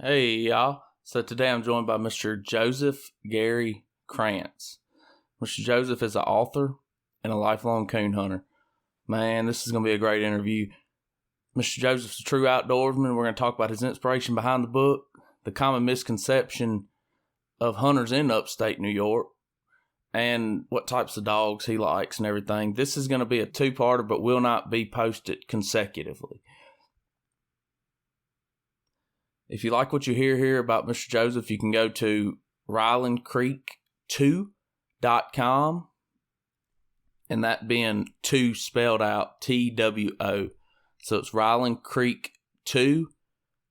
Hey, y'all. So today I'm joined by Mr. Joseph Gary Crance. Mr. Joseph is an author and a lifelong coon hunter. Man, this is going to be a great interview. Mr. Joseph's a true outdoorsman. We're going to talk about his inspiration behind the book, the common misconception of hunters in upstate New York, and what types of dogs he likes and everything. This is going to be a two-parter, but will not be posted consecutively. If you like what you hear here about Mr. Joseph, you can go to Ryland Creek 2.com, and that being 2 spelled out TWO. So it's Ryland Creek 2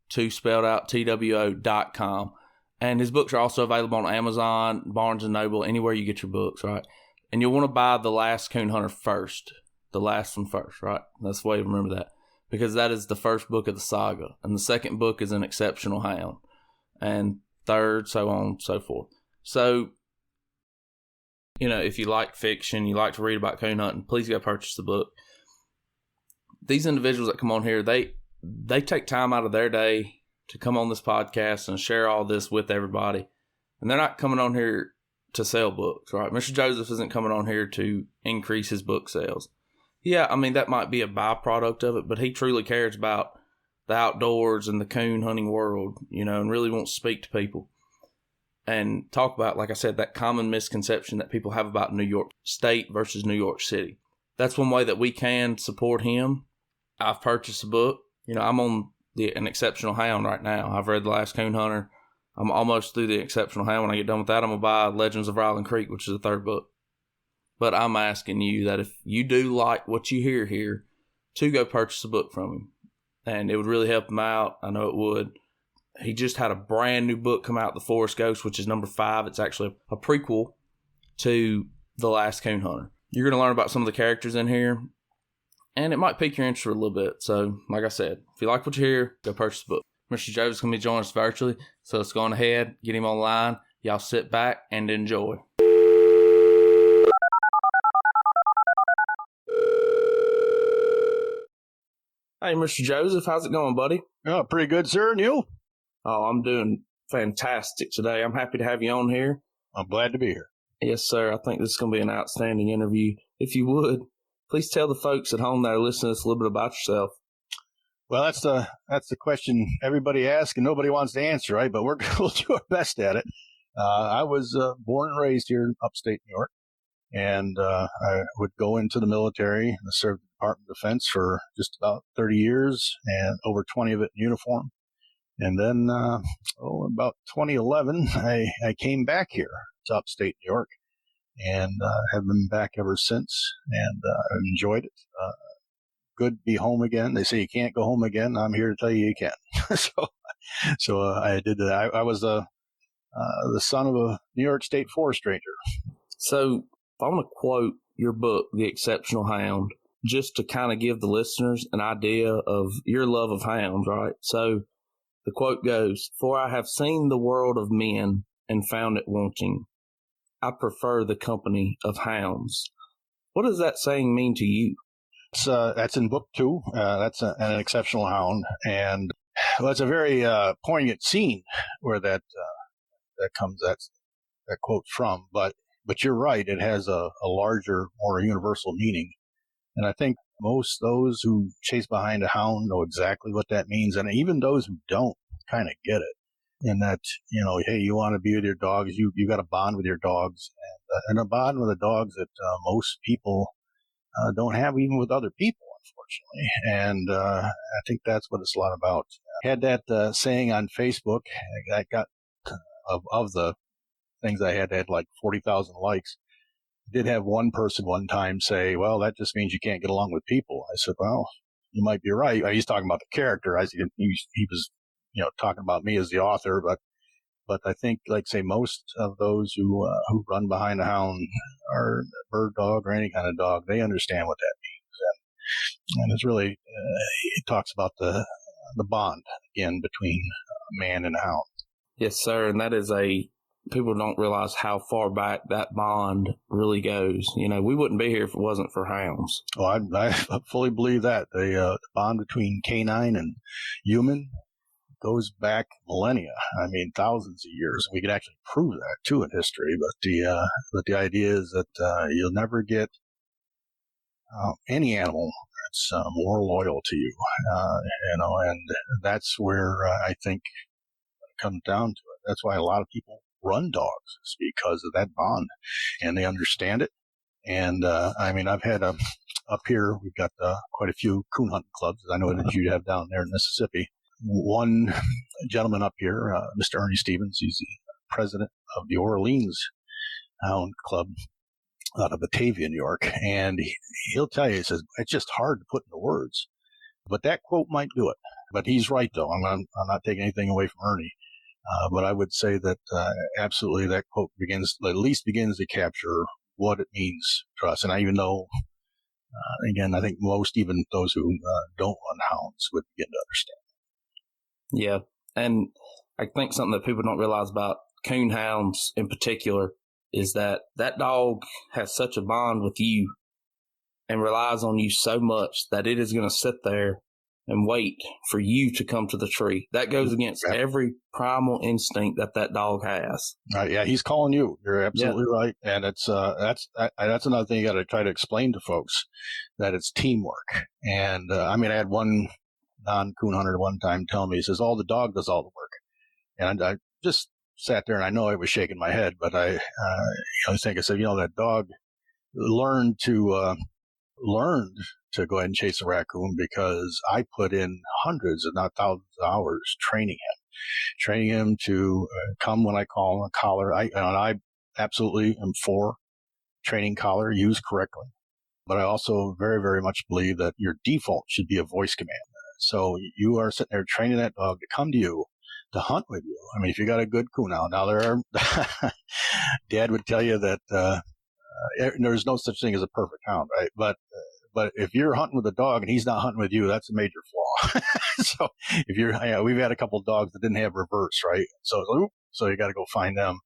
spelled out TWO.com. And his books are also available on Amazon, Barnes & Noble, anywhere you get your books, right? And you'll want to buy The Last Coon Hunter first. The last one first, right? That's the way to remember that. Because that is the first book of the saga. And the second book is An Exceptional Hound. And third, so on and so forth. So, if you like fiction, you like to read about coon hunting, please go purchase the book. These individuals that come on here, they take time out of their day to come on this podcast and share all this with everybody. And they're not coming on here to sell books, right? Mr. Joseph isn't coming on here to increase his book sales. Yeah, I mean, that might be a byproduct of it, but he truly cares about the outdoors and the coon hunting world, and really wants to speak to people and talk about, like I said, that common misconception that people have about New York State versus New York City. That's one way that we can support him. I've purchased a book. I'm on An Exceptional Hound right now. I've read The Last Coon Hunter. I'm almost through The Exceptional Hound. When I get done with that, I'm going to buy Legends of Ryland Creek, which is the third book. But I'm asking you that if you do like what you hear here, to go purchase a book from him. And it would really help him out. I know it would. He just had a brand new book come out, The Forest Ghost, which is number 5. It's actually a prequel to The Last Coon Hunter. You're going to learn about some of the characters in here, and it might pique your interest a little bit. So, like I said, if you like what you hear, go purchase the book. Mr. Joe's going to be joining us virtually, so let's go on ahead, get him online. Y'all sit back and enjoy. Hey, Mr. Joseph, how's it going, buddy? Oh, pretty good, sir. And you? Oh, I'm doing fantastic today. I'm happy to have you on here. I'm glad to be here. Yes, sir. I think this is going to be an outstanding interview. If you would, please tell the folks at home that are listening to this a little bit about yourself. Well, that's the question everybody asks and nobody wants to answer, right? But we'll do our best at it. I was born and raised here in upstate New York, and I would go into the military and serve the Department of Defense for just about 30 years, and over 20 of it in uniform. And then, about 2011, I came back here to upstate New York, and have been back ever since, and I've enjoyed it. Good to be home again. They say you can't go home again. I'm here to tell you can. so I did that. I was the son of a New York State forest ranger. So I want to quote your book, The Exceptional Hound, just to kind of give the listeners an idea of your love of hounds, right? So the quote goes, "For I have seen the world of men and found it wanting. I prefer the company of hounds." What does that saying mean to you? That's in book 2. That's an exceptional hound. And it's a very poignant scene where that comes, that quote from. But you're right. It has a larger, more universal meaning. And I think most those who chase behind a hound know exactly what that means. And even those who don't kind of get it. In that, hey, you want to be with your dogs, you got to bond with your dogs, and a bond with the dogs that most people don't have even with other people, unfortunately. And I think that's what it's a lot about. I had that saying on Facebook. I got of the things I had like 40,000 likes. I did have one person one time say, "Well, that just means you can't get along with people." I said, "Well, you might be right." He's talking about the character. He was talking about me as the author, but I think, like say, most of those who run behind a hound or a bird dog or any kind of dog, they understand what that means, and it's really it talks about the bond again between a man and a hound. Yes, sir, and that is people don't realize how far back that bond really goes. We wouldn't be here if it wasn't for hounds. Oh, I fully believe that the bond between canine and human goes back millennia. I mean, thousands of years. We could actually prove that too in history. But the idea is that you'll never get any animal that's more loyal to you. And that's where I think it comes down to it. That's why a lot of people run dogs, is because of that bond, and they understand it. And I've had up here, we've got quite a few coon hunting clubs, I know that you have down there in Mississippi. One gentleman up here, Mr. Ernie Stevens, he's the president of the Orleans Hound Club out of Batavia, New York. And he'll tell you, he says, it's just hard to put into words. But that quote might do it. But he's right, though. I'm not taking anything away from Ernie. But I would say that absolutely that quote at least begins to capture what it means to us. And I even know, again, I think most, even those who don't run hounds, would begin to understand. Yeah. And I think something that people don't realize about coon hounds in particular is that dog has such a bond with you and relies on you so much that it is going to sit there and wait for you to come to the tree. That goes against every primal instinct that dog has. Yeah, he's calling you. You're absolutely right. And it's that's another thing you got to try to explain to folks, that it's teamwork. And I had one non-coon hunter one time telling me, he says, the dog does all the work. And I just sat there, and I know I was shaking my head, but I said, that dog learned to go ahead and chase a raccoon because I put in hundreds, if not thousands of hours training him to come when I call him a collar. I absolutely am for training collar used correctly, but I also very, very much believe that your default should be a voice command. So you are sitting there training that dog to come to you, to hunt with you. If you got a good coon hound, now there are, Dad would tell you that there's no such thing as a perfect hound, right? But if you're hunting with a dog and he's not hunting with you, that's a major flaw. So we've had a couple of dogs that didn't have reverse, right? So you got to go find them.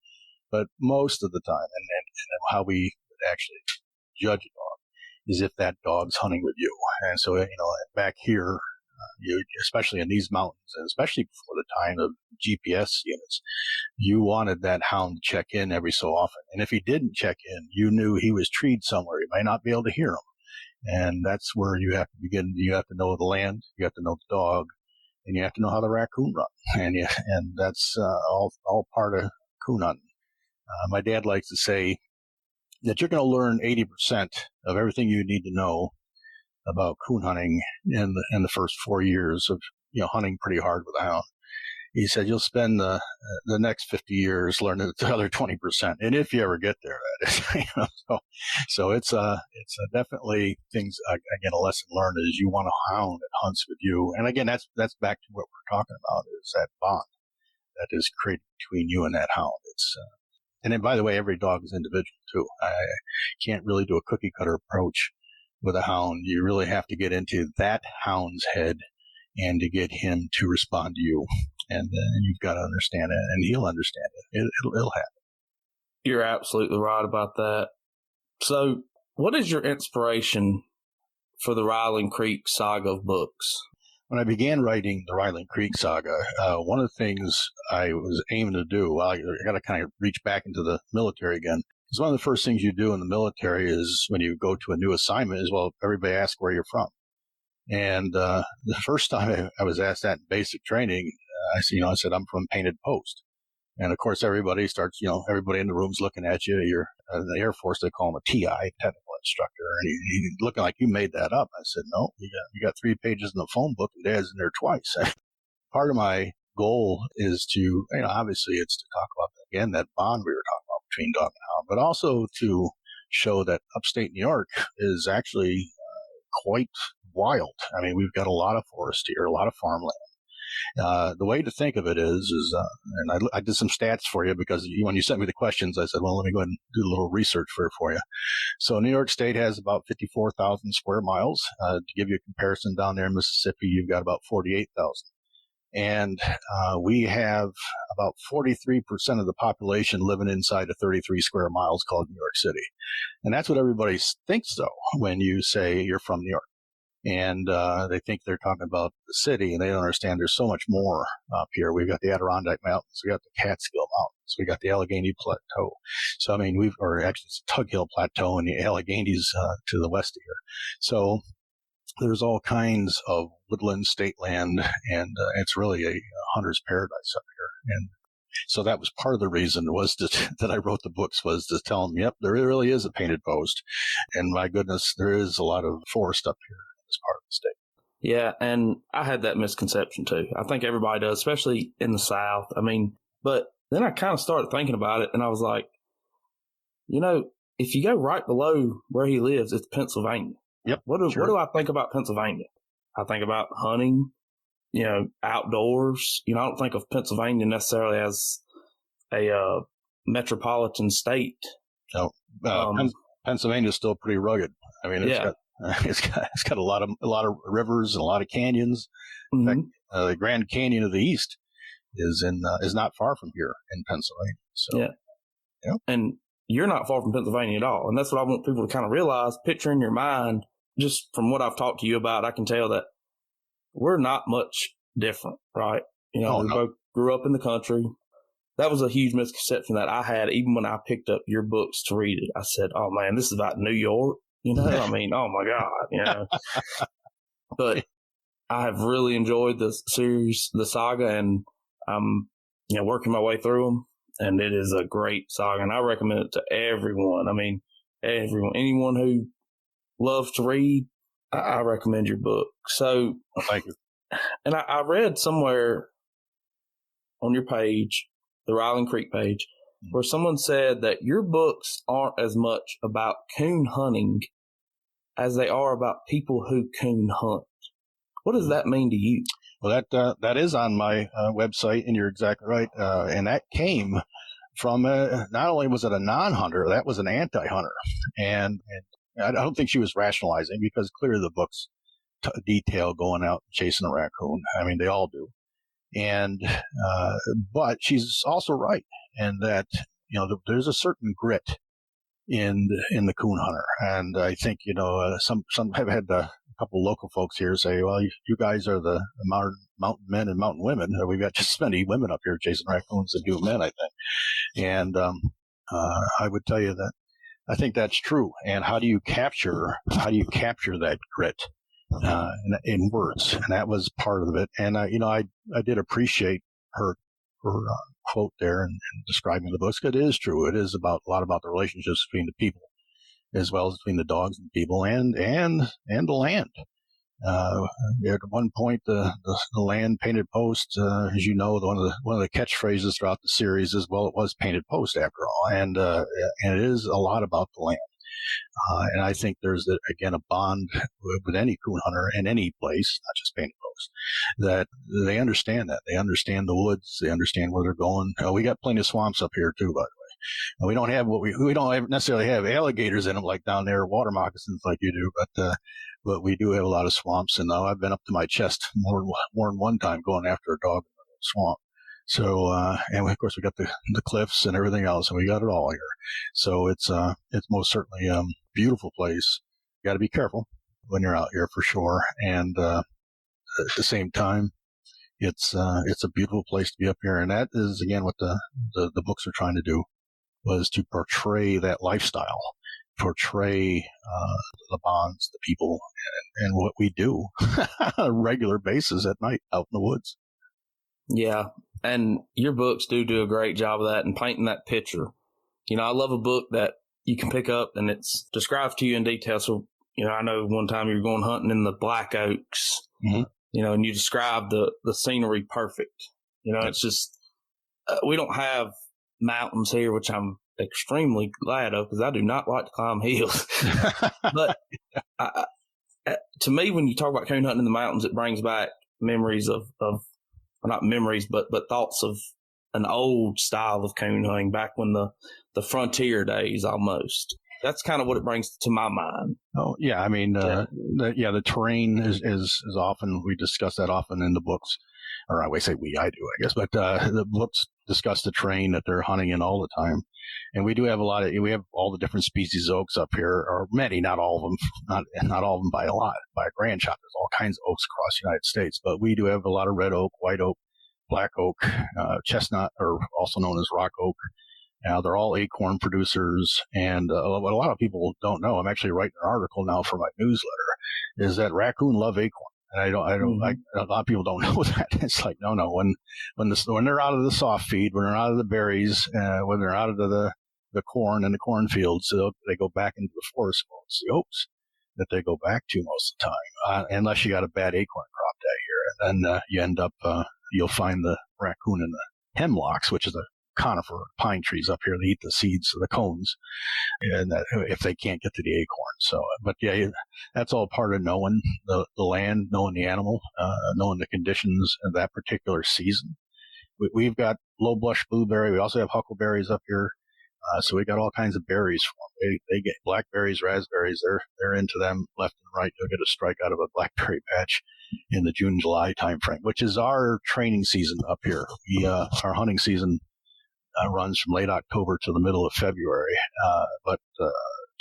But most of the time, and how we actually judge a dog is if that dog's hunting with you. And so, back here, especially in these mountains, and especially before the time of GPS units, you wanted that hound to check in every so often. And if he didn't check in, you knew he was treed somewhere. You might not be able to hear him. And that's where you have to begin. You have to know the land, you have to know the dog, and you have to know how the raccoon run. And that's all part of coon hunting. My dad likes to say that you're going to learn 80% of everything you need to know about coon hunting in the first 4 years of hunting pretty hard with a hound. He said you'll spend the next 50 years learning the other 20%, and if you ever get there, that is. So it's definitely things. Again, a lesson learned is you want a hound that hunts with you, and again, that's back to what we're talking about, is that bond that is created between you and that hound. And then, by the way, every dog is individual too. I can't really do a cookie cutter approach with a hound. You really have to get into that hound's head and to get him to respond to you. And you've got to understand it, and he'll understand it. It'll happen. You're absolutely right about that. So what is your inspiration for the Ryland Creek Saga of books? When I began writing the Ryland Creek Saga, one of the things I was aiming to do, I got to kind of reach back into the military again. Because one of the first things you do in the military is when you go to a new assignment is, everybody asks where you're from. And the first time I was asked that in basic training, I said, I'm from Painted Post. And of course, everybody starts, everybody in the room's looking at you. You're in the Air Force, they call him a TI, technical instructor. And he's looking like you made that up. I said, no, you got 3 pages in the phone book, and Dad's in there twice. Part of my goal is to, obviously it's to talk about, again, that bond we were talking about between dog and hound, but also to show that upstate New York is actually quite wild. We've got a lot of forest here, a lot of farmland. The way to think of it is and I did some stats for you because when you sent me the questions, I said, well, let me go ahead and do a little research for you. So New York State has about 54,000 square miles. To give you a comparison, down there in Mississippi, you've got about 48,000. And we have about 43% of the population living inside of 33 square miles called New York City. And that's what everybody thinks, though, when you say you're from New York. And they think they're talking about the city, and they don't understand there's so much more up here. We've got the Adirondack Mountains, we got the Catskill Mountains, we got the Allegheny Plateau. So, I mean, actually it's Tug Hill Plateau and the Alleghenies to the west of here. So there's all kinds of woodland, state land, and it's really a hunter's paradise up here. And so that was part of the reason that I wrote the books, was to tell them, yep, there really is a painted post. And my goodness, there is a lot of forest up here in this part of the state. Yeah, and I had that misconception too. I think everybody does, especially in the South. I mean, but then I kind of started thinking about it, and I was like, if you go right below where he lives, it's Pennsylvania. Yep. What do I think about Pennsylvania? I think about hunting, outdoors. I don't think of Pennsylvania necessarily as a metropolitan state. No, Pennsylvania is still pretty rugged. I mean, it's got a lot of rivers and a lot of canyons. Mm-hmm. In fact, the Grand Canyon of the East is not far from here in Pennsylvania. So, yeah, and you're not far from Pennsylvania at all, and that's what I want people to kind of realize. Picture in your mind. Just from what I've talked to you about, I can tell that we're not much different, right? We both grew up in the country. That was a huge misconception that I had even when I picked up your books to read it. I said, oh, man, this is about New York, I mean, oh, my God, But I have really enjoyed the series, the saga, and I'm, working my way through them, and it is a great saga, and I recommend it to everyone. I mean, anyone who loves to read, I recommend your book. So, thank you. And I read somewhere on your page, the Ryland Creek page, where someone said that your books aren't as much about coon hunting as they are about people who coon hunt. What does that mean to you? Well, that is on my website, and you're exactly right. And that came from not only was it a non-hunter, that was an anti-hunter, and I don't think she was rationalizing, because clearly the books detail going out and chasing a raccoon. I mean, they all do. And, but she's also right. And that, there's a certain grit in the coon hunter. And I think, some have had a couple of local folks here say, well, you guys are the modern mountain men and mountain women. We've got just as many women up here chasing raccoons as do men, I think. And, I would tell you that I think that's true. And how do you capture that grit in words? And that was part of it. And I did appreciate her quote there and describing the books. It is true. It is a lot about the relationships between the people, as well as between the dogs and people, and the land. At one point, the land painted post, as you know, one of the catchphrases throughout the series is, well, it was painted post after all, and it is a lot about the land. And I think there's again a bond with any coon hunter in any place, not just painted post, that they understand that. They understand the woods. They understand where they're going. We got plenty of swamps up here too, by the way. We don't have we don't necessarily have alligators in them like down there, water moccasins like you do, but we do have a lot of swamps, and I've been up to my chest more than one time going after a dog in a swamp. So, and of course we got the cliffs and everything else, and we got it all here. So it's most certainly a beautiful place. You got to be careful when you're out here for sure. And, at the same time, it's a beautiful place to be up here. And that is again what the books are trying to do, was to portray that lifestyle, portray the bonds, the people, and what we do on a regular basis at night out in the woods. Yeah. And your books do a great job of that and painting that picture. I love a book that you can pick up and it's described to you in detail. So, I know one time you were going hunting in the Black Oaks, mm-hmm. And you described the scenery perfect. It's just, we don't have mountains here, which I'm extremely glad of because I do not like to climb hills. But to me, when you talk about coon hunting in the mountains, it brings back memories of not memories, but thoughts of an old style of coon hunting back when the frontier days almost. That's kind of what it brings to my mind. Oh, yeah. I mean, the terrain is often, we discuss that often in the books, or I say I do, I guess, but the books discuss the terrain that they're hunting in all the time. And we do have we have all the different species of oaks up here, or many, not all of them, not all of them by a lot, by a grand shot. There's all kinds of oaks across the United States, but we do have a lot of red oak, white oak, black oak, chestnut, or also known as rock oak. They're all acorn producers, and what a lot of people don't know, I'm actually writing an article now for my newsletter, is that raccoon love acorn. And a lot of people don't know that. It's like, no, when they're out of the soft feed, when they're out of the berries, when they're out of the corn and the cornfields, they go back into the forest. Well, it's the oaks that they go back to most of the time, unless you got a bad acorn crop that year. And then you end up, you'll find the raccoon in the hemlocks, which is a conifer pine trees up here. They eat the seeds of the cones, and if they can't get to the acorn. So, but yeah, that's all part of knowing the land, knowing the animal, knowing the conditions of that particular season. We've got low blush blueberry. We also have huckleberries up here. So we got all kinds of berries for them. They get blackberries, raspberries. They're into them left and right. They'll get a strike out of a blackberry patch in the June, July timeframe, which is our training season up here. Our hunting season runs from late October to the middle of February, but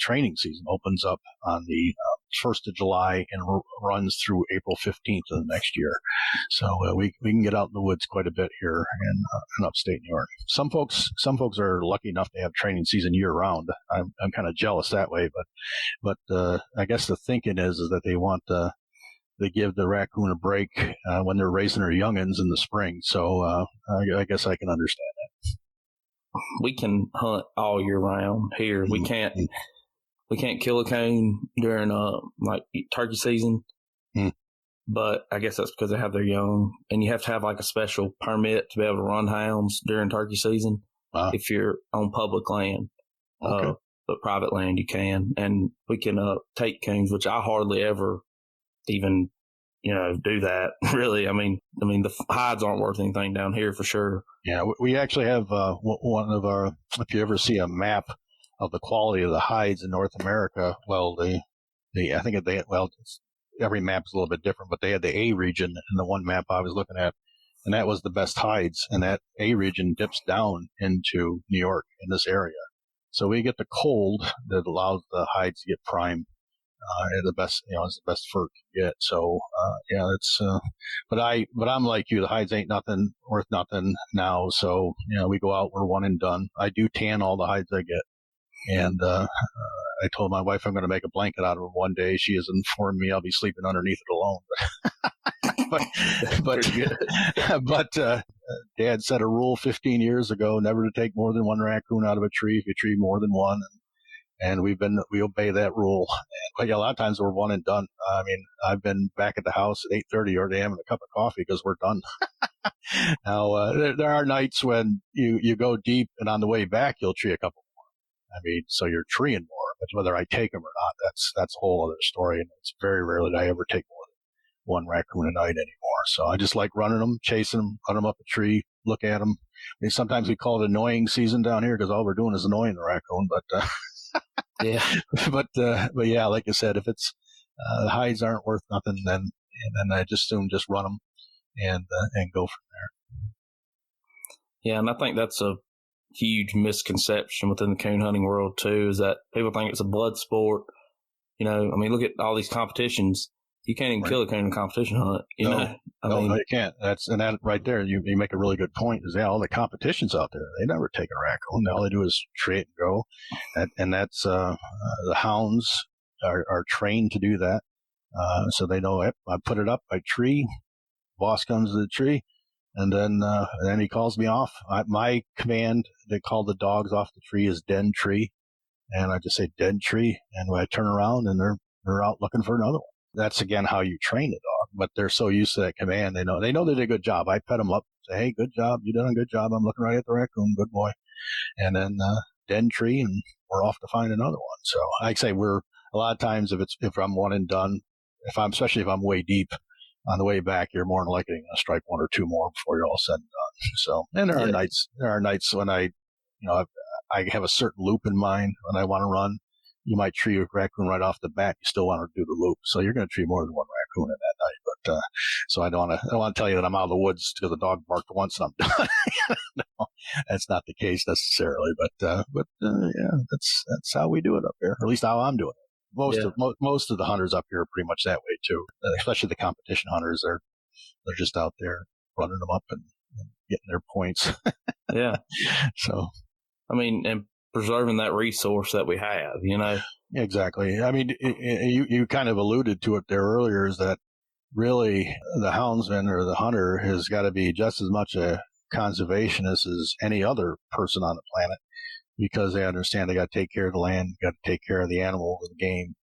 training season opens up on the 1st of July and runs through April 15th of the next year. So we can get out in the woods quite a bit here in upstate New York. Some folks are lucky enough to have training season year round. I'm kind of jealous that way, but I guess the thinking is that they give the raccoon a break when they're raising their youngins in the spring. So I guess I can understand that. We can hunt all year round here. We can't kill a coon during like turkey season. But I guess that's because they have their young, and you have to have like a special permit to be able to run hounds during turkey season. If you're on public land. Okay. But private land you can, and we can take coons, which I hardly ever even do that. Really, I mean the hides aren't worth anything down here for sure. Yeah, we actually have one of our. If you ever see a map of the quality of the hides in North America, well, every map is a little bit different, but they had the A region in the one map I was looking at, and that was the best hides, and that A region dips down into New York in this area. So we get the cold that allows the hides to get prime. The best, it's the best fur to get. So, but I'm like you, the hides ain't worth nothing now. So, we go out, we're one and done. I do tan all the hides I get. And, I told my wife I'm going to make a blanket out of them one day. She has informed me I'll be sleeping underneath it alone. but Dad set a rule 15 years ago, never to take more than one raccoon out of a tree if you tree more than one. And we obey that rule. But yeah, a lot of times we're one and done. I mean, I've been back at the house at 8:30 already having a cup of coffee because we're done. Now, there are nights when you go deep, and on the way back, you'll tree a couple more. I mean, so you're treeing more, but whether I take them or not, that's a whole other story. And it's very rarely that I ever take more than one raccoon a night anymore. So I just like running them, chasing them, run them up a tree, look at them. I mean, sometimes we call it annoying season down here because all we're doing is annoying the raccoon, but, yeah, but yeah, like I said, if it's the hides aren't worth nothing, then I just run them and go from there. Yeah, and I think that's a huge misconception within the coon hunting world too. Is that people think it's a blood sport. I mean, look at all these competitions. You can't even kill a coon in a competition hunt. No, you can't. That right there. You make a really good point. Is all the competitions out there? They never take a raccoon. All they do is tree it and go. And that's the hounds are trained to do that. So they know I put it up, I tree. Boss comes to the tree, and then he calls me off. My command to call the dogs off the tree is den tree, and I just say den tree, and when I turn around and they're out looking for another one. That's again how you train a dog, but they're so used to that command. They know they did a good job. I pet them up, say, "Hey, good job. You done a good job. I'm looking right at the raccoon. Good boy." And then den tree, and we're off to find another one. So like I say, we're a lot of times if I'm one and done, especially if I'm way deep on the way back, you're more than likely going to strike one or two more before you're all said and done. So, and there are nights when I have a certain loop in mind when I want to run. You might tree a raccoon right off the bat. You still want to do the loop. So you're going to tree more than one raccoon in that night. But so I don't want to tell you that I'm out of the woods because the dog barked once and I'm done. No, that's not the case necessarily, but yeah, that's how we do it up here, or at least how I'm doing it. Most of the hunters up here are pretty much that way too, especially the competition hunters. They're just out there running them up and getting their points. Yeah. So, I mean, and preserving that resource that we have, Exactly. I mean, you kind of alluded to it there earlier, is that really the houndsman or the hunter has got to be just as much a conservationist as any other person on the planet, because they understand they got to take care of the land, got to take care of the animals and the game.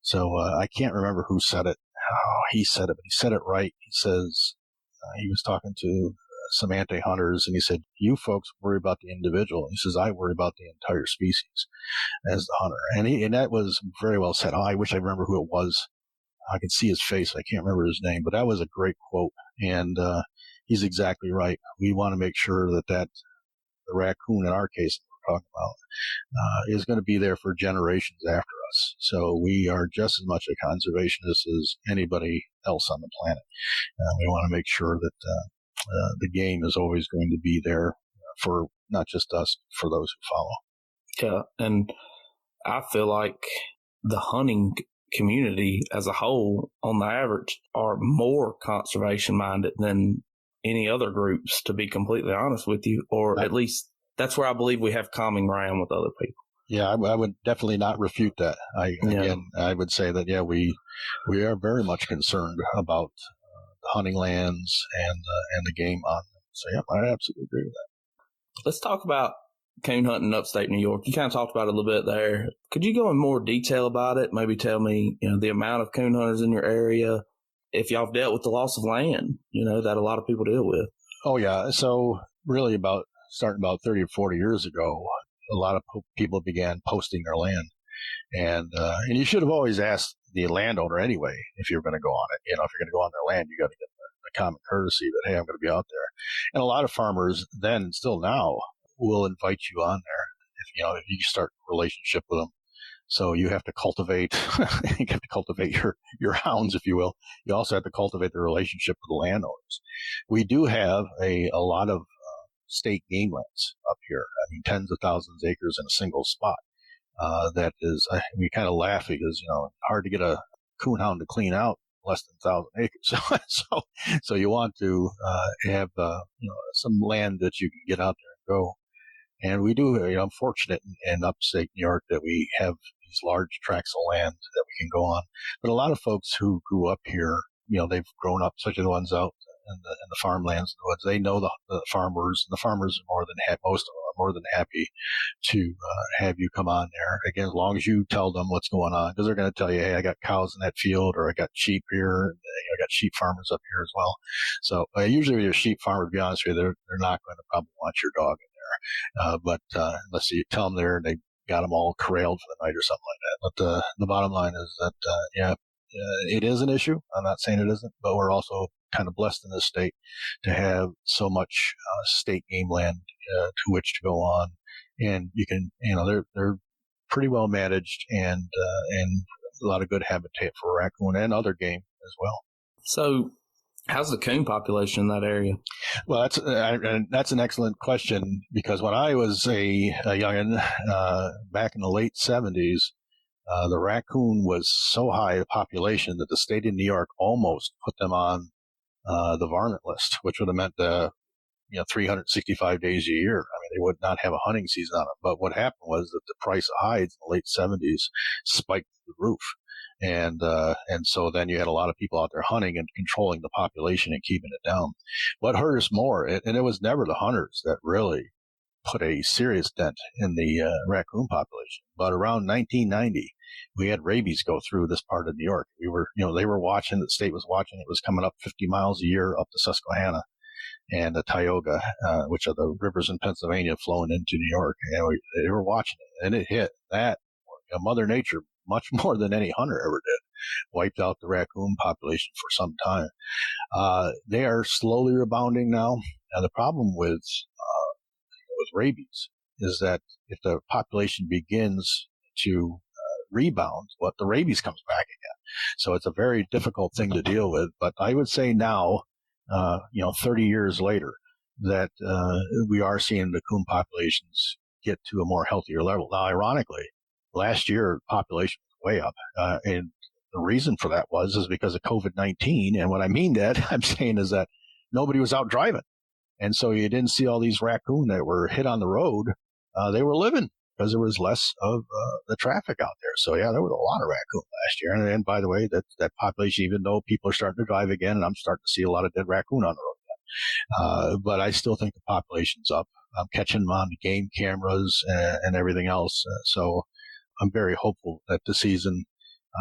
So I can't remember who said it. Oh, he said it, but he said it right. He says he was talking to some anti-hunters, and he said, "You folks worry about the individual." He says, "I worry about the entire species as the hunter." And that was very well said. Oh, I wish I remember who it was. I can see his face. I can't remember his name, but that was a great quote. And he's exactly right. We want to make sure that the raccoon, in our case, we're talking about, is going to be there for generations after us. So we are just as much a conservationist as anybody else on the planet. We want to make sure that the game is always going to be there for not just us, for those who follow. Yeah, and I feel like the hunting community as a whole, on the average, are more conservation minded than any other groups, to be completely honest with you, or at least that's where I believe we have common ground with other people. Yeah, I would definitely not refute that. I would say that, yeah, we are very much concerned about the hunting lands and the game on them. So, yeah, I absolutely agree with that. Let's talk about coon hunting in upstate New York. You kind of talked about it a little bit there. Could you go in more detail about it? Maybe tell me, the amount of coon hunters in your area, if y'all have dealt with the loss of land, that a lot of people deal with. Oh, yeah. So really starting about 30 or 40 years ago, a lot of people began posting their land. And you should have always asked the landowner anyway, if you're going to go on it. If you're going to go on their land, you got to get the common courtesy that, hey, I'm going to be out there. And a lot of farmers then and still now will invite you on there if you start a relationship with them. So you have to cultivate, your hounds, if you will. You also have to cultivate the relationship with the landowners. We do have a lot of state game lands up here. I mean, tens of thousands of acres in a single spot. That is, we kind of laugh because, hard to get a coon hound to clean out less than 1,000 acres. So you want to have, some land that you can get out there and go. And we do, I'm fortunate in upstate New York that we have these large tracts of land that we can go on. But a lot of folks who grew up here, they've grown up, such as the ones out in the farmlands, the woods, they know the farmers. The farmers are most of them are more than happy to have you come on there. Again, as long as you tell them what's going on, because they're going to tell you, hey, I got cows in that field, or I got sheep here, and I got sheep farmers up here as well. So usually with your sheep farmer, to be honest with you, they're not going to probably want your dog in there. But unless you tell them there and they got them all corralled for the night or something like that. But the bottom line is that, it is an issue. I'm not saying it isn't, but we're also kind of blessed in this state to have so much state game land to which to go on. And you can, they're pretty well managed and a lot of good habitat for raccoon and other game as well. So how's the coon population in that area? Well, that's an excellent question, because when I was a youngin', back in the late 70s, the raccoon was so high a population that the state of New York almost put them on the varmint list, which would have meant 365 days a year. I mean, they would not have a hunting season on it. But what happened was that the price of hides in the late 70s spiked through the roof. And so then you had a lot of people out there hunting and controlling the population and keeping it down. What hurt us more, and it was never the hunters that really put a serious dent in the raccoon population, but around 1990, we had rabies go through this part of New York. We were, they were watching, the state was watching. It was coming up 50 miles a year up to Susquehanna and the Tioga, which are the rivers in Pennsylvania flowing into New York. And they were watching it, and it hit that. Mother Nature, much more than any hunter ever did, wiped out the raccoon population for some time. They are slowly rebounding now. Now, the problem with rabies is that if the population begins to rebound, but the rabies comes back again. So it's a very difficult thing to deal with. But I would say now, 30 years later, that we are seeing the coon populations get to a more healthier level. Now, ironically, last year population was way up, and the reason for that is because of COVID-19. And what I mean that I'm saying is that nobody was out driving, and so you didn't see all these raccoon that were hit on the road. They were living because there was less of the traffic out there. So yeah, there was a lot of raccoon last year. And by the way, that population, even though people are starting to drive again, and I'm starting to see a lot of dead raccoon on the road. But I still think the population's up. I'm catching them on the game cameras and everything else. So I'm very hopeful that the season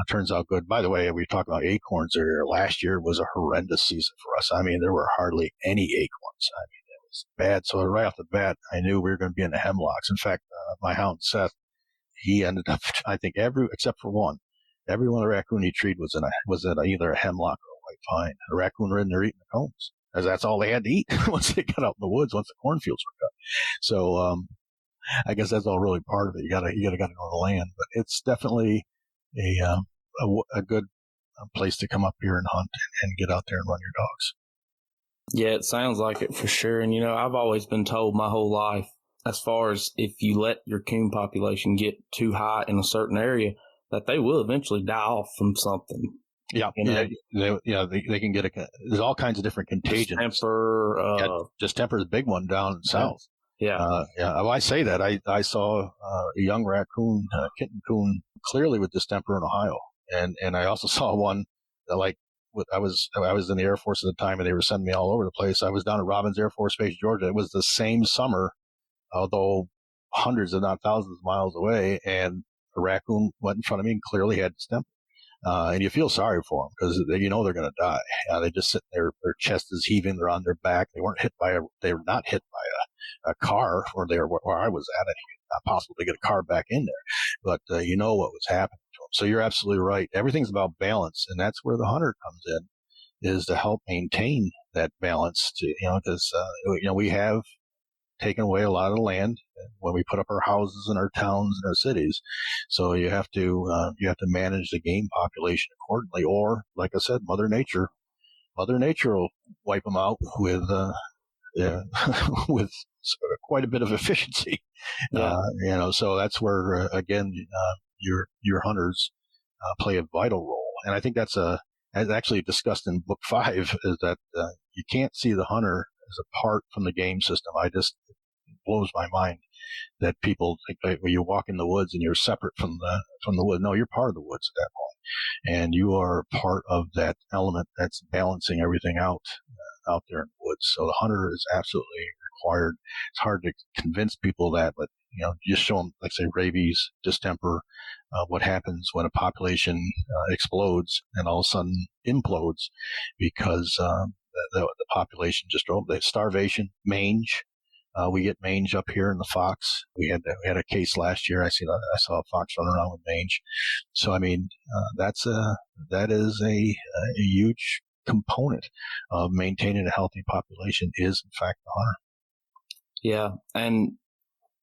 turns out good. By the way, we talked about acorns earlier. Last year was a horrendous season for us. I mean, there were hardly any acorns. I mean, it was bad. So right off the bat, I knew we were going to be in the hemlocks. In fact, my hound, Seth, he ended up, I think except for one, every one of the raccoon he treated was in either a hemlock or a white pine. The raccoon were in there eating the cones, as that's all they had to eat once they got out in the woods, once the cornfields were cut. So, I guess that's all really part of it. You gotta know the land, but it's definitely a good place to come up here and hunt and get out there and run your dogs. Yeah, it sounds like it for sure. And, I've always been told my whole life, as far as if you let your coon population get too high in a certain area, that they will eventually die off from something. Yeah, they can get there's all kinds of different contagions. Distemper is a big one down south. Yeah. Well, I say that I saw a young raccoon, kitten coon, clearly with distemper in Ohio, and I also saw one that I was in the Air Force at the time, and they were sending me all over the place. I was down at Robins Air Force Base, Georgia. It was the same summer, although hundreds, if not thousands of miles away, and a raccoon went in front of me and clearly had distemper. And you feel sorry for them because they're going to die. They just sit there, their chest is heaving, they're on their back. They were not hit by a car where I was at. It's not possible to get a car back in there, but what was happening to them. So you're absolutely right. Everything's about balance, and that's where the hunter comes in, is to help maintain that balance. Because we have taken away a lot of the land when we put up our houses in our towns and our cities. So you have to manage the game population accordingly, or like I said, Mother Nature will wipe them out with with quite a bit of efficiency. Yeah. So that's where again your hunters play a vital role, and I think that's as actually discussed in book 5, is that you can't see the hunter as apart from the game system. It blows my mind that people think that when you walk in the woods and you're separate from the wood. No, you're part of the woods at that point, and you are part of that element that's balancing everything out there in the woods. So the hunter is absolutely required. It's hard to convince people that, but just show them, like say, rabies, distemper, what happens when a population explodes and all of a sudden implodes because the population just starvation, mange. We get mange up here in the fox. We had a case last year. I saw a fox running around with mange. So I mean, that is a huge component of maintaining a healthy population is in fact the hunter. Yeah, and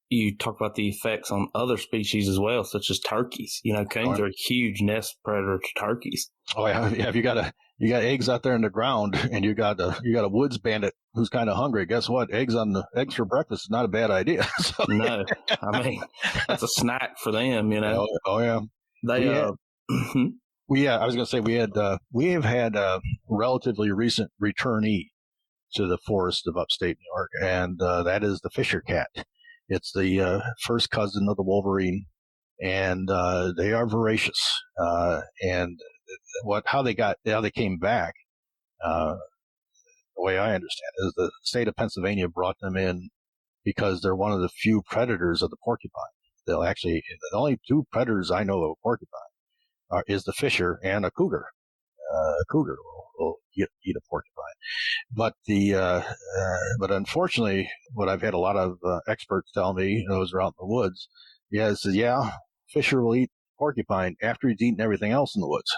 you talk about the effects on other species as well, such as turkeys. Coons are a huge nest predator to turkeys. Oh yeah, if you got eggs out there in the ground, and you got a woods bandit who's kind of hungry. Guess what? Eggs for breakfast is not a bad idea. So, no, I mean that's a snack for them. Oh yeah. I was going to say we have had a relatively recent returnee to the forest of upstate New York, and that is the Fisher cat. It's the first cousin of the wolverine, and they are voracious. And how they came back, the way I understand it, is the state of Pennsylvania brought them in because they're one of the few predators of the porcupine. The only 2 predators I know of a porcupine is the fisher and a cougar. A cougar will eat a porcupine, but unfortunately, what I've had a lot of experts tell me, those are out in the woods, fisher will eat porcupine after he's eaten everything else in the woods.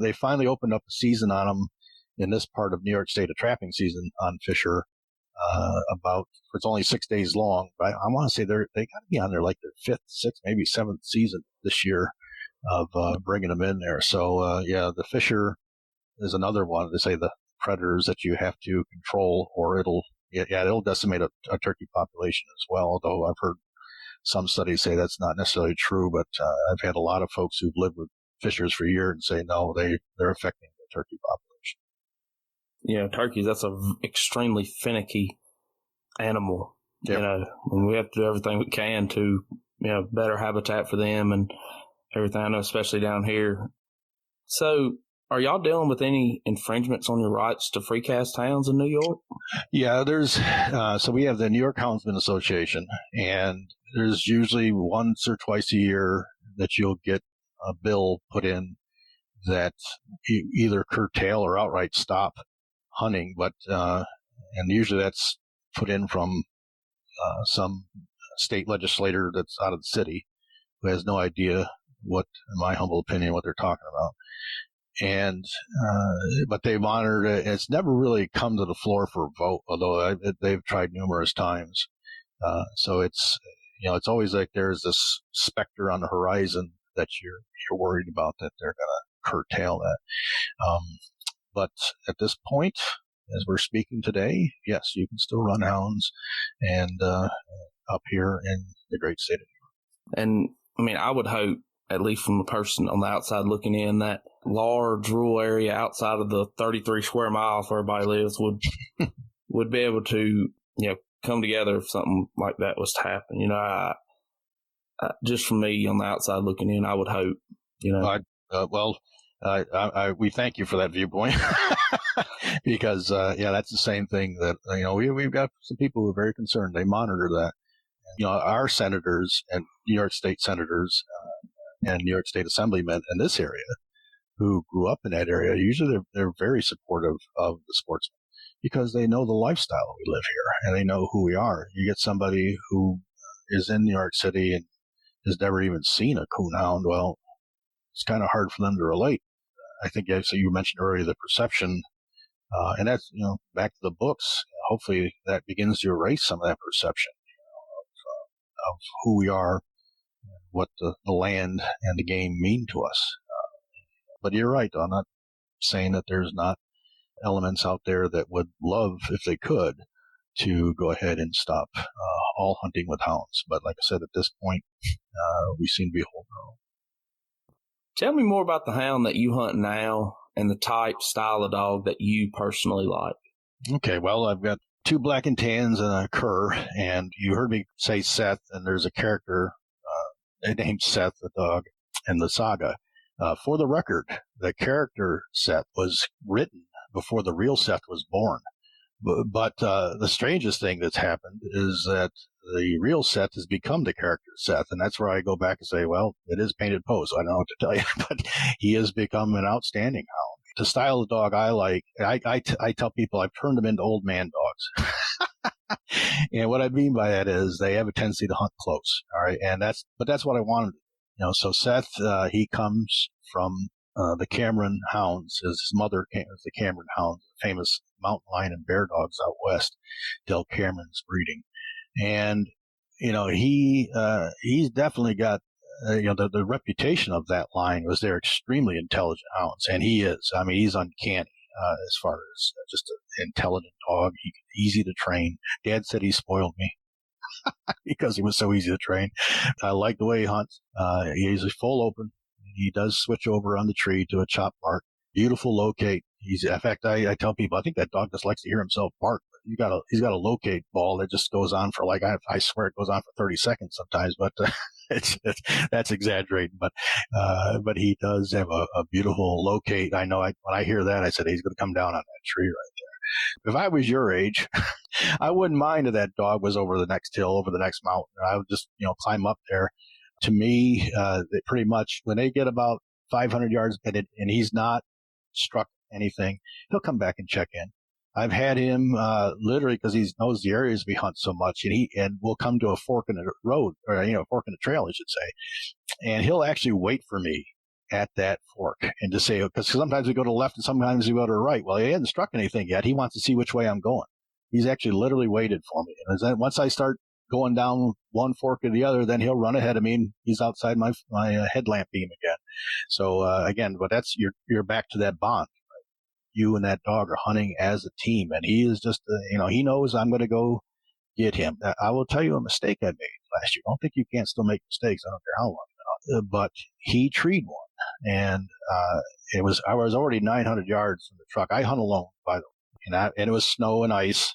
They finally opened up a season on them in this part of New York State, a trapping season on fisher. it's only 6 days long. But I want to say they got to be on their like their fifth, sixth, maybe seventh season this year of bringing them in there. So the fisher is another one. They say the predators that you have to control, or it'll decimate a turkey population as well. Although I've heard some studies say that's not necessarily true, but I've had a lot of folks who've lived with fishers for years and say no, they're affecting the turkey population. Yeah, turkeys, that's an extremely finicky animal. Yep. And we have to do everything we can to, better habitat for them and everything. I know, especially down here. So, are y'all dealing with any infringements on your rights to Freecast hounds in New York? Yeah, there's, so we have the New York Houndsman Association, and there's usually once or twice a year that you'll get a bill put in that either curtail or outright stop hunting, but and usually that's put in from some state legislator that's out of the city who has no idea what, in my humble opinion, what they're talking about. And but they monitored it. It's never really come to the floor for a vote, although they've tried numerous times. So it's it's always like there's this specter on the horizon that you're worried about, that they're going to curtail that. But at this point, as we're speaking today, yes, you can still run hounds and up here in the great state of New York. And I mean, I would hope, at least from the person on the outside looking in, that large rural area outside of the 33 square miles where everybody lives would be able to come together if something like that was to happen. I just from me on the outside looking in, I would hope. We thank you for that viewpoint because that's the same thing that we've got some people who are very concerned. They monitor that. Our senators and New York State senators and New York State assemblymen in this area who grew up in that area, usually they're very supportive of the sportsmen because they know the lifestyle we live here and they know who we are. You get somebody who is in New York City and has never even seen a coon hound. Well, it's kind of hard for them to relate. I think, so you mentioned earlier the perception, and that's, back to the books. Hopefully that begins to erase some of that perception of who we are, what the land and the game mean to us. But you're right. I'm not saying that there's not elements out there that would love, if they could, to go ahead and stop all hunting with hounds. But like I said, at this point, we seem to be holding our own. Tell me more about the hound that you hunt now and the type, style of dog that you personally like. Okay, well, I've got 2 black and tans and a cur, and you heard me say Seth, and there's a character named Seth, the dog, in the saga. For the record, the character Seth was written before the real Seth was born. But the strangest thing that's happened is that the real Seth has become the character Seth, and that's where I go back and say, well, it is painted pose, so I don't know what to tell you, but he has become an outstanding hound. The style of dog I like, I tell people I've turned them into old man dogs. And what I mean by that is they have a tendency to hunt close, all right? But that's what I wanted. So Seth, he comes from the Cameron Hounds. His mother was the Cameron Hounds, famous mountain lion and bear dogs out west, Del Cameron's breeding. And, he's definitely got, the reputation of that line was they're extremely intelligent hounds. And he is. I mean, he's uncanny as far as just an intelligent dog. He's easy to train. Dad said he spoiled me because he was so easy to train. I like the way he hunts. He's full open. He does switch over on the tree to a chop bark. Beautiful locate. In fact, I tell people, I think that dog just likes to hear himself bark. He's got a locate ball that just goes on for I swear it goes on for 30 seconds sometimes, but that's exaggerating. But he does have a beautiful locate. I know when I hear that, I said, he's going to come down on that tree right there. If I was your age, I wouldn't mind if that dog was over the next hill, over the next mountain. I would just, climb up there. To me, they pretty much, when they get about 500 yards and he's not struck anything, he'll come back and check in. I've had him literally because he knows the areas we hunt so much, and we'll come to a fork in the road, or a fork in the trail, I should say, and he'll actually wait for me at that fork and just say, because sometimes we go to the left and sometimes we go to the right. Well, he hasn't struck anything yet. He wants to see which way I'm going. He's actually literally waited for me. And then once I start going down one fork or the other, then he'll run ahead of me, and he's outside my headlamp beam again. So again, but that's you're back to that bond. Right? You and that dog are hunting as a team, and he is just he knows I'm going to go get him. I will tell you a mistake I made last year. I don't think you can't still make mistakes. I don't care how long you've been out. But he treed one, and I was already 900 yards from the truck. I hunt alone, by the way. And it was snow and ice.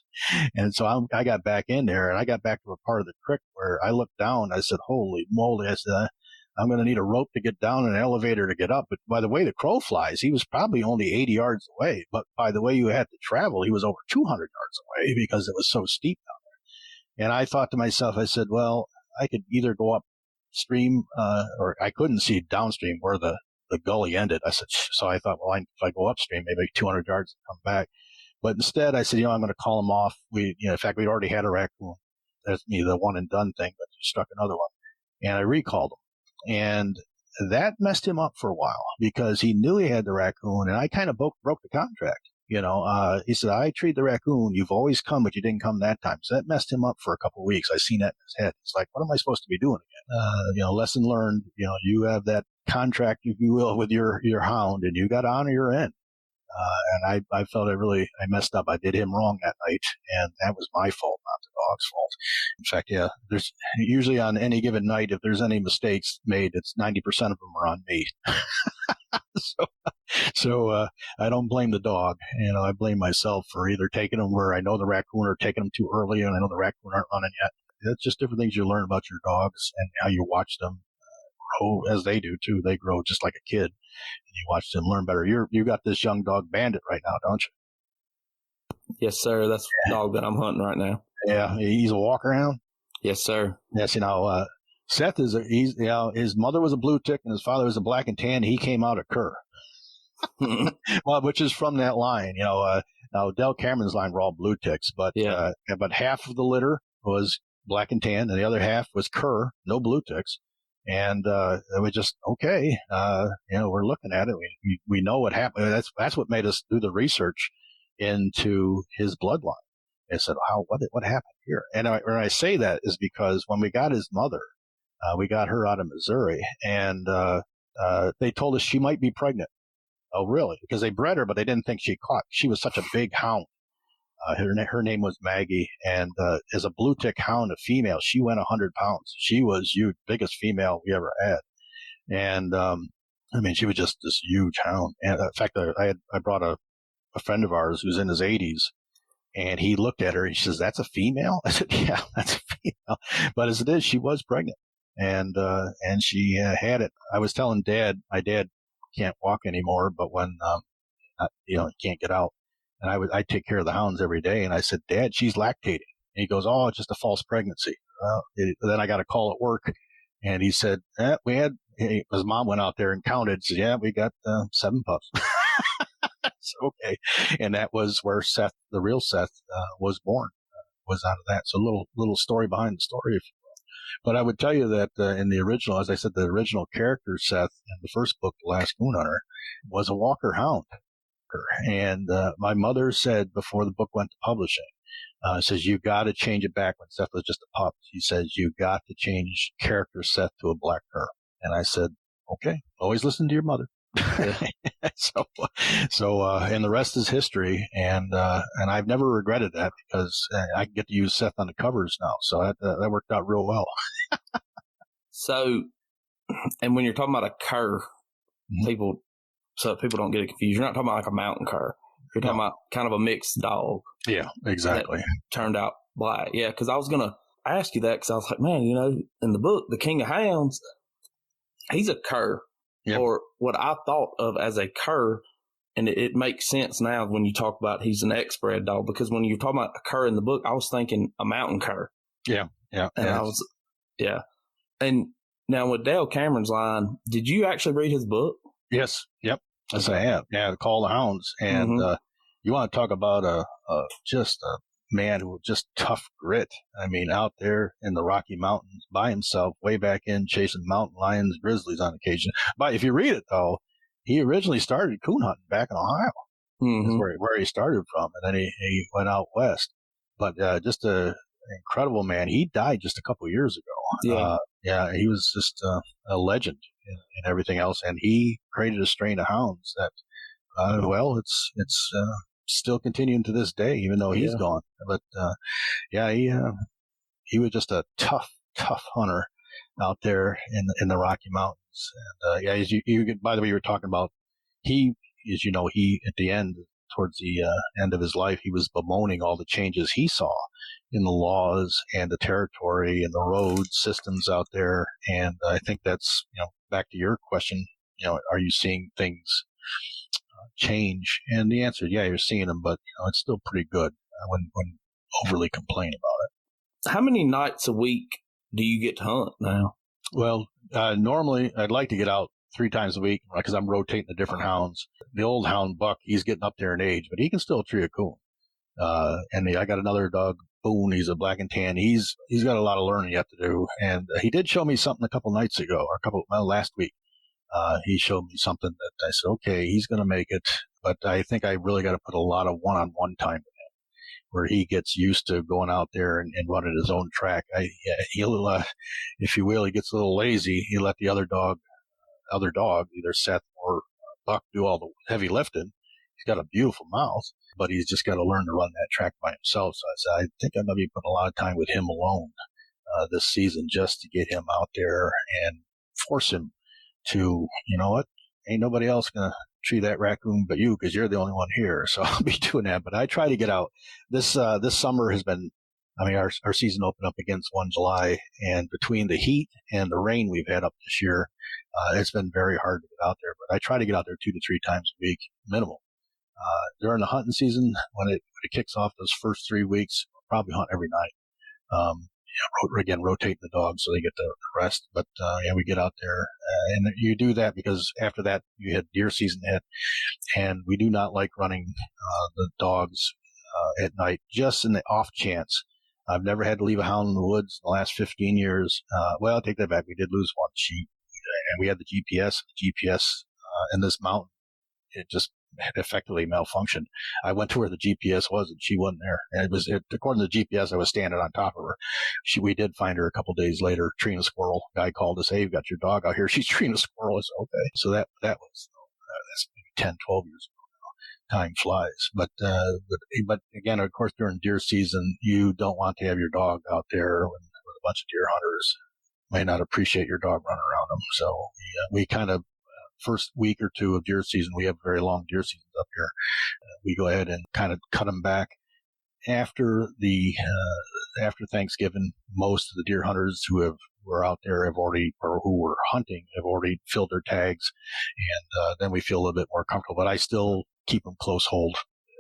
And so I got back in there, and I got back to a part of the creek where I looked down. I said, holy moly. I said, I'm going to need a rope to get down and an elevator to get up. But by the way the crow flies, he was probably only 80 yards away. But by the way you had to travel, he was over 200 yards away because it was so steep down there. And I thought to myself, I said, well, I could either go upstream or I couldn't see downstream where the gully ended. I said, so I thought, well, if I go upstream, maybe 200 yards and come back. But instead, I said, I'm going to call him off. In fact, we'd already had a raccoon. That's the one and done thing, but he struck another one. And I recalled him. And that messed him up for a while because he knew he had the raccoon, and I kind of broke the contract. He said, I treat the raccoon. You've always come, but you didn't come that time. So that messed him up for a couple of weeks. I seen that in his head. It's like, what am I supposed to be doing again? Lesson learned. You have that contract, if you will, with your hound, and you got to honor your end. And I felt I messed up. I did him wrong that night, and that was my fault, not the dog's fault. In fact, there's usually on any given night, if there's any mistakes made, it's 90% of them are on me. So I don't blame the dog. I blame myself for either taking them where I know the raccoon or taking them too early, and I know the raccoon aren't running yet. It's just different things you learn about your dogs and how you watch them grow as they do too. They grow just like a kid. You watch them learn better. You got this young dog Bandit right now, don't you? Yes, sir. That's the dog that I'm hunting right now. Yeah, he's a walker hound. Yes, sir. Yes, Seth his mother was a blue tick and his father was a black and tan. He came out a cur. Well, which is from that line. Now Del Cameron's line were all blue ticks, but half of the litter was black and tan, and the other half was cur, no blue ticks. And it was just okay. We're looking at it. We know what happened. That's what made us do the research into his bloodline. I said, "Wow, what happened here?" And when I say that is because when we got his mother, we got her out of Missouri, and they told us she might be pregnant. Oh, really? Because they bred her, but they didn't think she was such a big hound. Her name was Maggie, and as a blue tick hound, a female, she went 100 pounds. She was huge, biggest female we ever had. And she was just this huge hound. And in fact, I brought a friend of ours who's in his 80s, and he looked at her. He says, "That's a female?" I said, "Yeah, that's a female." But as it is, she was pregnant, and she had it. I was telling Dad, my dad can't walk anymore, but when he can't get out. And I take care of the hounds every day. And I said, "Dad, she's lactating." And he goes, "Oh, it's just a false pregnancy." Then I got a call at work, and he said, his mom went out there and counted. Said, "Yeah, we got 7 pups." So, okay. And that was where Seth, the real Seth, was born, was out of that. So little story behind the story, if you will. But I would tell you that in the original, as I said, the original character, Seth, in the first book, The Last Coon Hunter, was a walker hound. And my mother said before the book went to publishing, says, "You got to change it back." When Seth was just a pup, she says, "You got to change character Seth to a black cur." And I said, "Okay, always listen to your mother." So and the rest is history. And I've never regretted that because I get to use Seth on the covers now. So that worked out real well. So, and when you're talking about a cur, people don't get it confused. You're not talking about like a mountain cur. You're talking about kind of a mixed dog. Yeah, exactly. Turned out black. Yeah, because I was going to ask you that because I was like, man, in the book, the King of Hounds, he's a cur. Yep. Or what I thought of as a cur, and it makes sense now when you talk about he's an X-bred dog, because when you're talking about a cur in the book, I was thinking a mountain cur. Yeah. And And now with Dale Cameron's line, did you actually read his book? Yes. Yep. Yes, I have. Yeah, Call the Hounds. And you want to talk about just a man who just tough grit. I mean, out there in the Rocky Mountains by himself, way back in chasing mountain lions, grizzlies on occasion. But if you read it, though, he originally started coon hunting back in Ohio. That's where he started from. And then he went out west. but just a incredible man. He died just a couple of years ago. He was just a legend in everything else, and he created a strain of hounds that, it's still continuing to this day, even though he's gone. But he was just a tough hunter out there in the Rocky Mountains. And as by the way, you were talking about, he at the end, towards the end of his life, he was bemoaning all the changes he saw in the laws and the territory and the road systems out there. And I think that's, back to your question, are you seeing things change? And the answer, you're seeing them, but it's still pretty good. I wouldn't overly complain about it. How many nights a week do you get to hunt now? Well, normally I'd like to get out 3 times a week because I'm rotating the different hounds. The old hound Buck, he's getting up there in age, but he can still tree a coon. And I got another dog, Boone. He's a black and tan. He's got a lot of learning yet to do. And he did show me something a couple nights ago, last week. He showed me something that I said, okay, he's going to make it. But I think I really got to put a lot of one-on-one time in him, where he gets used to going out there and running his own track. He'll, if you will, he gets a little lazy. He'll let the other dog, either Seth or Buck, do all the heavy lifting. He's got a beautiful mouth, but he's just got to learn to run that track by himself. So I said, I think I'm going to be putting a lot of time with him alone this season, just to get him out there and force him to, ain't nobody else going to tree that raccoon but you, because you're the only one here. So I'll be doing that. But I try to get out. This summer has been, our season opened up against 1 July, and between the heat and the rain we've had up this year, it's been very hard to get out there. But I try to get out there 2 to 3 times a week, minimum. During the hunting season, when it kicks off those first 3 weeks, we'll probably hunt every night. Rotating the dogs so they get the rest. But we get out there, and you do that because after that you had deer season hit, and we do not like running the dogs at night, just in the off chance. I've never had to leave a hound in the woods in the last 15 years. I'll take that back. We did lose one sheep, and we had the GPS. In this mountain, it just effectively malfunctioned. I went to where the GPS was, and she wasn't there. And according to the GPS, I was standing on top of her. We did find her a couple days later, treeing a squirrel. Guy called us, "Hey, you've got your dog out here. She's treeing a squirrel." I said, "Okay." So that was that's maybe 10, 12 years ago now. Time flies. But again, of course, during deer season, you don't want to have your dog out there with a bunch of deer hunters. May not appreciate your dog running around them. So we kind of, first week or 2 of deer season, we have very long deer seasons up here. We go ahead and kind of cut them back. After Thanksgiving, most of the deer hunters who were out there who were hunting have already filled their tags, and then we feel a little bit more comfortable. But I still keep them close hold,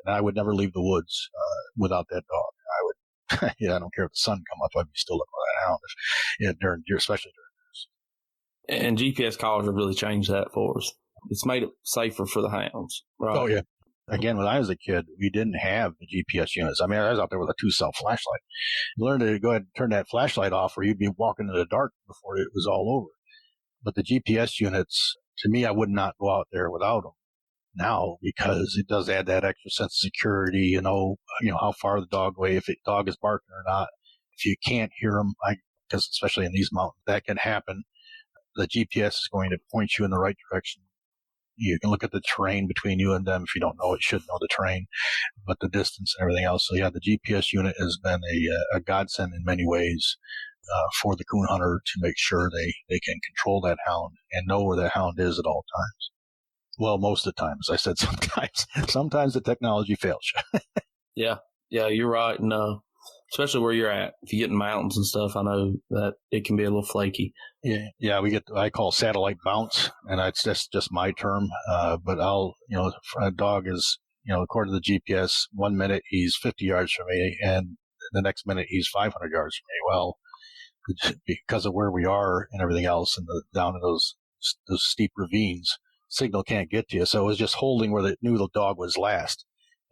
and I would never leave the woods without that dog. I would, I don't care if the sun come up, I'd be still looking for that hound, during deer, especially during. And GPS collars have really changed that for us. It's made it safer for the hounds. Right? Oh, yeah. Again, when I was a kid, we didn't have the GPS units. I was out there with a 2-cell flashlight. You learned to go ahead and turn that flashlight off, or you'd be walking in the dark before it was all over. But the GPS units, to me, I would not go out there without them now, because it does add that extra sense of security. How far the dog away, if the dog is barking or not. If you can't hear them, because especially in these mountains, that can happen. The GPS is going to point you in the right direction. You can look at the terrain between you and them. If you don't know it, you should know the terrain, but the distance and everything else. So the GPS unit has been a godsend in many ways for the coon hunter, to make sure they can control that hound and know where that hound is at all times. Well, most of the time, as I said, sometimes the technology fails you. Yeah, you're right. And especially where you're at. If you get in mountains and stuff, I know that it can be a little flaky. Yeah, we get, I call satellite bounce, and that's just my term. But a dog is, according to the GPS, 1 minute he's 50 yards from me, and the next minute he's 500 yards from me. Well, because of where we are and everything else, and down in those steep ravines, signal can't get to you. So it was just holding where they knew the dog was last.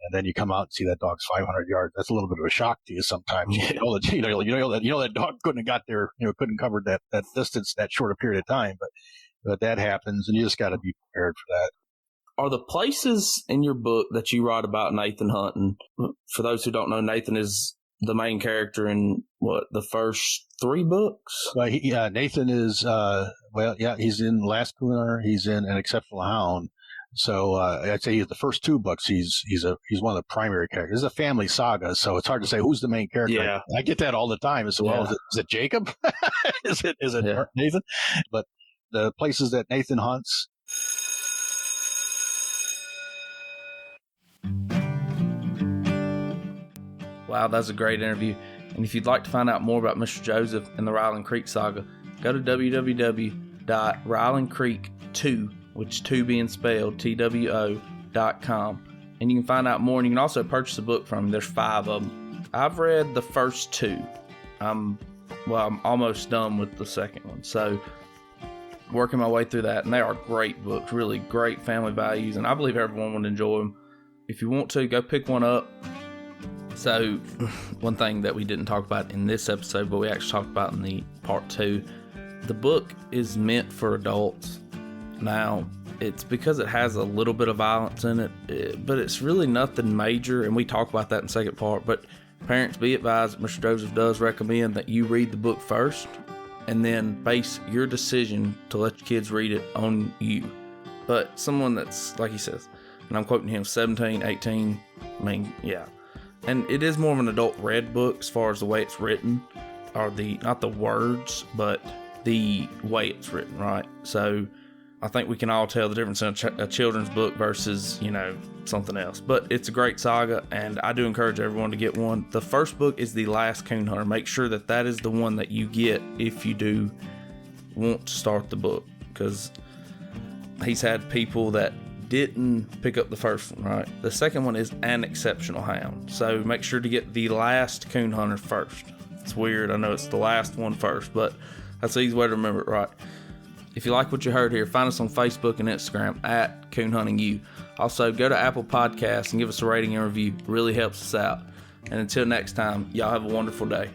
And then you come out and see that dog's 500 yards. That's a little bit of a shock to you sometimes. Yeah. That dog couldn't have got there, couldn't cover that distance that short a period of time. But that happens, and you just got to be prepared for that. Are the places in your book that you write about Nathan hunting? For those who don't know, Nathan is the main character in the first 3 books. Well, Nathan is he's in Last Coon Hunter. He's in An Exceptional Hound. So I'd say the first 2 books, he's one of the primary characters. It's a family saga, so it's hard to say who's the main character. Yeah. I get that all the time as well. Is it Jacob? is it Nathan? But the places that Nathan hunts. Wow, that's a great interview. And if you'd like to find out more about Mr. Joseph and the Ryland Creek Saga, go to www.rylandcreek2, which 2 being spelled TWO.com. And you can find out more, and you can also purchase a book from him. There's 5 of them. I've read the first 2. I'm almost done with the second one. So working my way through that, and they are great books, really great family values, and I believe everyone would enjoy them. If you want to, go pick one up. So one thing that we didn't talk about in this episode, but we actually talked about in the part 2, the book is meant for adults. Now, it's because it has a little bit of violence in it, but it's really nothing major, and we talk about that in the second part. But parents, be advised, Mr. Joseph does recommend that you read the book first, and then base your decision to let your kids read it on you. But someone that's, like he says, and I'm quoting him, 17, 18, And it is more of an adult read book as far as the way it's written, or not the words, but the way it's written, right? So I think we can all tell the difference in a children's book versus, something else. But it's a great saga, and I do encourage everyone to get one. The first book is The Last Coon Hunter. Make sure that is the one that you get if you do want to start the book, because he's had people that didn't pick up the first one, right? The second one is An Exceptional Hound. So make sure to get The Last Coon Hunter first. It's weird, I know it's the last one first, but that's the easy way to remember it, right? If you like what you heard here, find us on Facebook and Instagram at Coon Hunting U. Also, go to Apple Podcasts and give us a rating and review. It really helps us out. And until next time, y'all have a wonderful day.